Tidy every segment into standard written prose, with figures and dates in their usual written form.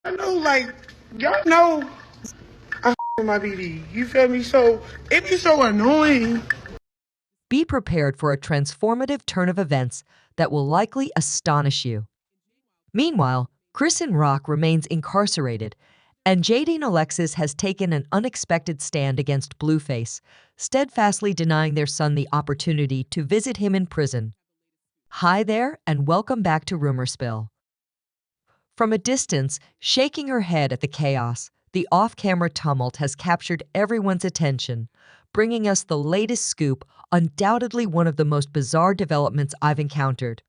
I know, like, y'all know I with my BD. You feel me? So it be so annoying. Be prepared for a transformative turn of events that will likely astonish you. Meanwhile, Chrisean Rock remains incarcerated, and Jaidyn Alexis has taken an unexpected stand against Blueface, steadfastly denying their son the opportunity to visit him in prison. Hi there, and welcome back to Rumor Spill. From a distance, shaking her head at the chaos, the off-camera tumult has captured everyone's attention, bringing us the latest scoop, undoubtedly one of the most bizarre developments I've encountered.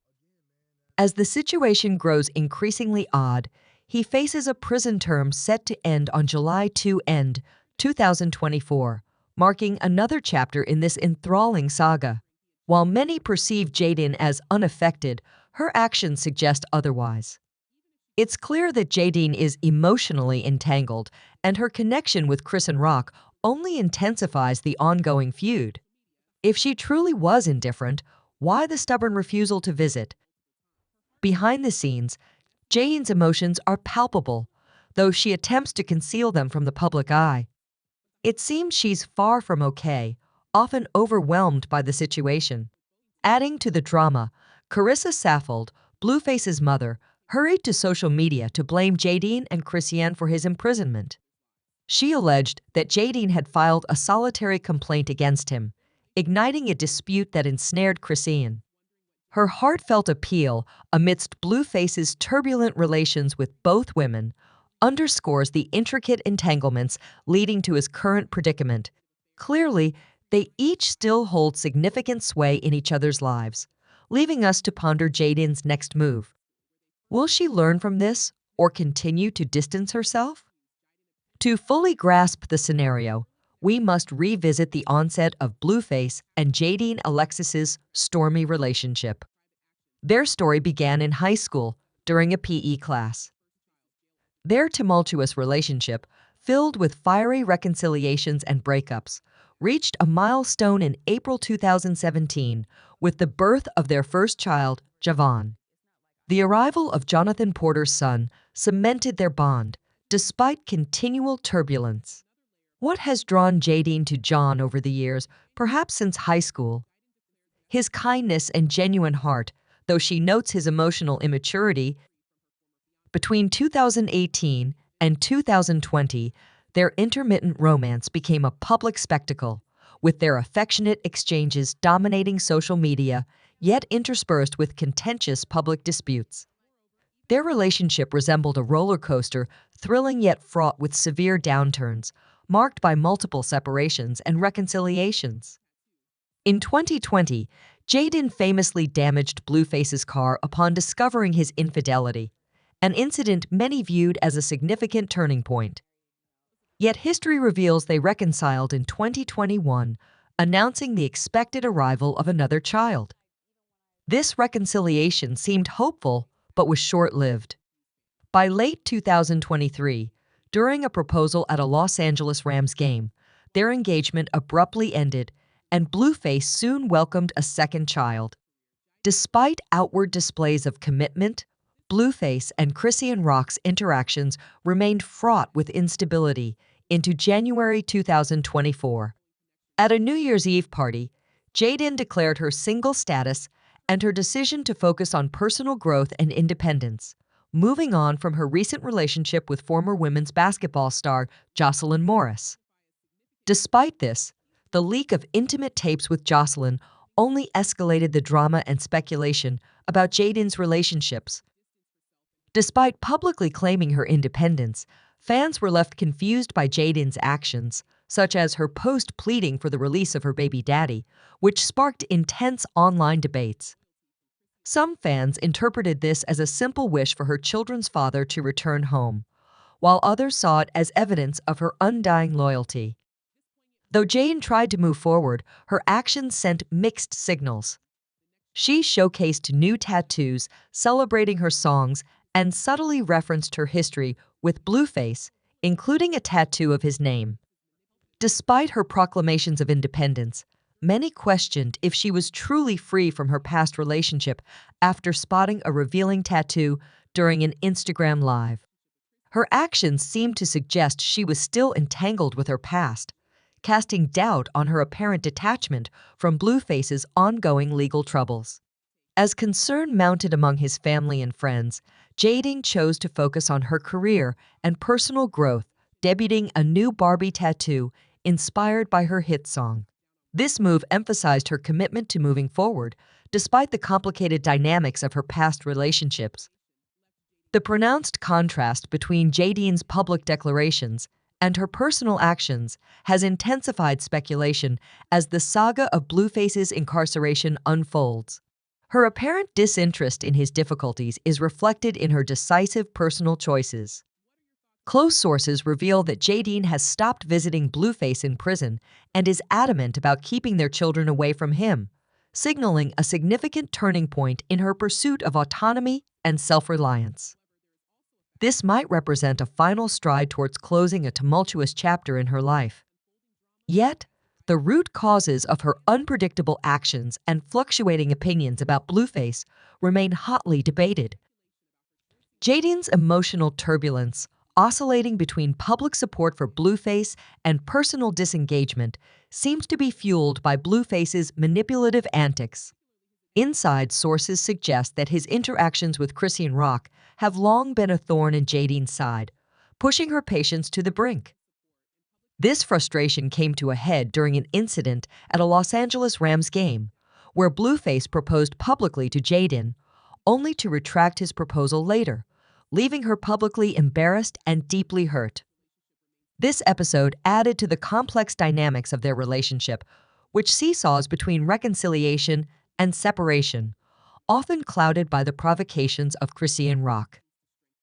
As the situation grows increasingly odd, he faces a prison term set to end on July 2 end 2024, marking another chapter in this enthralling saga. While many perceive Jaidyn as unaffected, her actions suggest otherwise. It's clear that Jaidyn is emotionally entangled, and her connection with Chrisean Rock only intensifies the ongoing feud. If she truly was indifferent, why the stubborn refusal to visit? Behind the scenes, Jaidyn's emotions are palpable, though she attempts to conceal them from the public eye. It seems she's far from okay, often overwhelmed by the situation. Adding to the drama, Carissa Saffold, Blueface's mother, hurried to social media to blame Jaidyn and Chrisean for his imprisonment. She alleged that Jaidyn had filed a solitary complaint against him, igniting a dispute that ensnared Chrisean. Her heartfelt appeal amidst Blueface's turbulent relations with both women underscores the intricate entanglements leading to his current predicament. Clearly, they each still hold significant sway in each other's lives, leaving us to ponder Jaidyn's next move. Will she learn from this or continue to distance herself? To fully grasp the scenario, we must revisit the onset of Blueface and Jaidyn Alexis's stormy relationship. Their story began in high school during a PE class. Their tumultuous relationship, filled with fiery reconciliations and breakups, reached a milestone in April 2017 with the birth of their first child, Javon. The arrival of Jonathan Porter's son cemented their bond, despite continual turbulence. What has drawn Jaidyn to John over the years, perhaps since high school? His kindness and genuine heart, though she notes his emotional immaturity. Between 2018 and 2020, their intermittent romance became a public spectacle, with their affectionate exchanges dominating social media, yet interspersed with contentious public disputes. Their relationship resembled a roller coaster, thrilling yet fraught with severe downturns, marked by multiple separations and reconciliations. In 2020, Jaidyn famously damaged Blueface's car upon discovering his infidelity, an incident many viewed as a significant turning point. Yet history reveals they reconciled in 2021, announcing the expected arrival of another child. This reconciliation seemed hopeful, but was short-lived. By late 2023, during a proposal at a Los Angeles Rams game, their engagement abruptly ended, and Blueface soon welcomed a second child. Despite outward displays of commitment, Blueface and Chrisean Rock's interactions remained fraught with instability into January 2024. At a New Year's Eve party, Jaidyn declared her single status and her decision to focus on personal growth and independence, moving on from her recent relationship with former women's basketball star Jocelyn Morris. Despite this, the leak of intimate tapes with Jocelyn only escalated the drama and speculation about Jaidyn's relationships. Despite publicly claiming her independence, fans were left confused by Jaidyn's actions, such as her post pleading for the release of her baby daddy, which sparked intense online debates. Some fans interpreted this as a simple wish for her children's father to return home, while others saw it as evidence of her undying loyalty. Though Jaidyn tried to move forward, her actions sent mixed signals. She showcased new tattoos, celebrating her songs, and subtly referenced her history with Blueface, including a tattoo of his name. Despite her proclamations of independence, many questioned if she was truly free from her past relationship after spotting a revealing tattoo during an Instagram Live. Her actions seemed to suggest she was still entangled with her past, casting doubt on her apparent detachment from Blueface's ongoing legal troubles. As concern mounted among his family and friends, Jaidyn chose to focus on her career and personal growth, debuting a new Barbie tattoo inspired by her hit song. This move emphasized her commitment to moving forward, despite the complicated dynamics of her past relationships. The pronounced contrast between Jaidyn's public declarations and her personal actions has intensified speculation as the saga of Blueface's incarceration unfolds. Her apparent disinterest in his difficulties is reflected in her decisive personal choices. Close sources reveal that Jaidyn has stopped visiting Blueface in prison and is adamant about keeping their children away from him, signaling a significant turning point in her pursuit of autonomy and self-reliance. This might represent a final stride towards closing a tumultuous chapter in her life. Yet, the root causes of her unpredictable actions and fluctuating opinions about Blueface remain hotly debated. Jaidyn's emotional turbulence, oscillating between public support for Blueface and personal disengagement, seems to be fueled by Blueface's manipulative antics. Inside sources suggest that his interactions with Chrisean Rock have long been a thorn in Jaidyn's side, pushing her patience to the brink. This frustration came to a head during an incident at a Los Angeles Rams game, where Blueface proposed publicly to Jaidyn, only to retract his proposal later, leaving her publicly embarrassed and deeply hurt. This episode added to the complex dynamics of their relationship, which seesaws between reconciliation and separation, often clouded by the provocations of Chrisean Rock.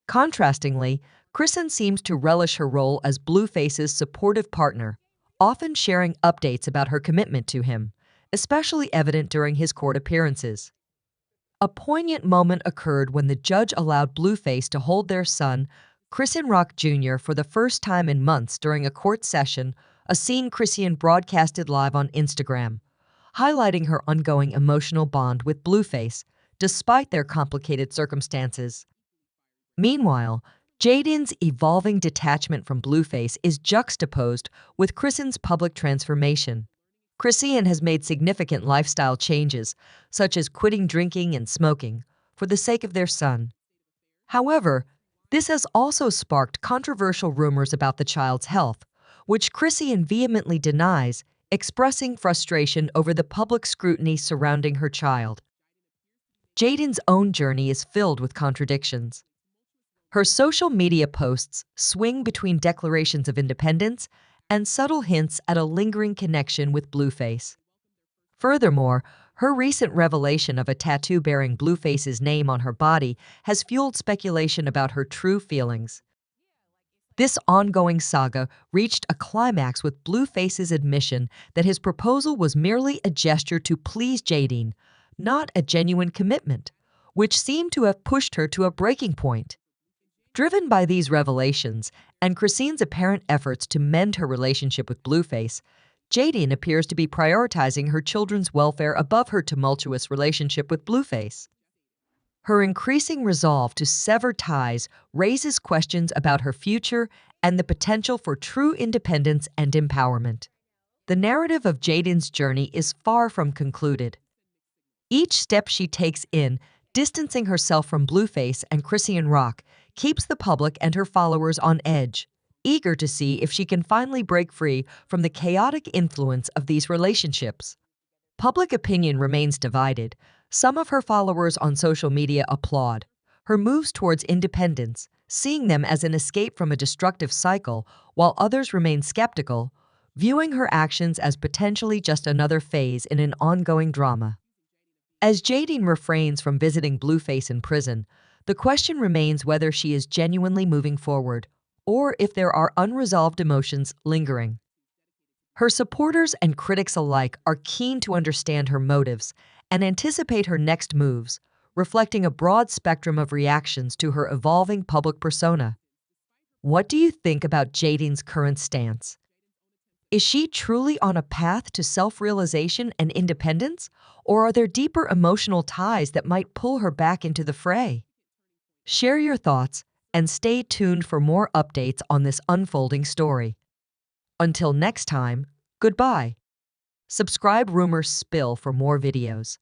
Contrastingly, Chrisean seems to relish her role as Blueface's supportive partner, often sharing updates about her commitment to him, especially evident during his court appearances. A poignant moment occurred when the judge allowed Blueface to hold their son, Chrisean Rock Jr., for the first time in months during a court session, a scene Chrisean broadcasted live on Instagram, highlighting her ongoing emotional bond with Blueface, despite their complicated circumstances. Meanwhile, Jaidyn's evolving detachment from Blueface is juxtaposed with Chrisean's public transformation. Chrisean has made significant lifestyle changes, such as quitting drinking and smoking, for the sake of their son. However, this has also sparked controversial rumors about the child's health, which Chrisean vehemently denies, expressing frustration over the public scrutiny surrounding her child. Jaidyn's own journey is filled with contradictions. Her social media posts swing between declarations of independence and subtle hints at a lingering connection with Blueface. Furthermore, her recent revelation of a tattoo bearing Blueface's name on her body has fueled speculation about her true feelings. This ongoing saga reached a climax with Blueface's admission that his proposal was merely a gesture to please Jaidyn, not a genuine commitment, which seemed to have pushed her to a breaking point. Driven by these revelations and Chrisean's apparent efforts to mend her relationship with Blueface, Jaidyn appears to be prioritizing her children's welfare above her tumultuous relationship with Blueface. Her increasing resolve to sever ties raises questions about her future and the potential for true independence and empowerment. The narrative of Jaidyn's journey is far from concluded. Each step she takes in distancing herself from Blueface and Chrisean Rock keeps the public and her followers on edge, eager to see if she can finally break free from the chaotic influence of these relationships. Public opinion remains divided. Some of her followers on social media applaud her moves towards independence, seeing them as an escape from a destructive cycle, while others remain skeptical, viewing her actions as potentially just another phase in an ongoing drama. As Jaidyn refrains from visiting Blueface in prison, the question remains whether she is genuinely moving forward, or if there are unresolved emotions lingering. Her supporters and critics alike are keen to understand her motives and anticipate her next moves, reflecting a broad spectrum of reactions to her evolving public persona. What do you think about Jaidyn's current stance? Is she truly on a path to self-realization and independence, or are there deeper emotional ties that might pull her back into the fray? Share your thoughts and stay tuned for more updates on this unfolding story. Until next time, goodbye. Subscribe Rumors Spill for more videos.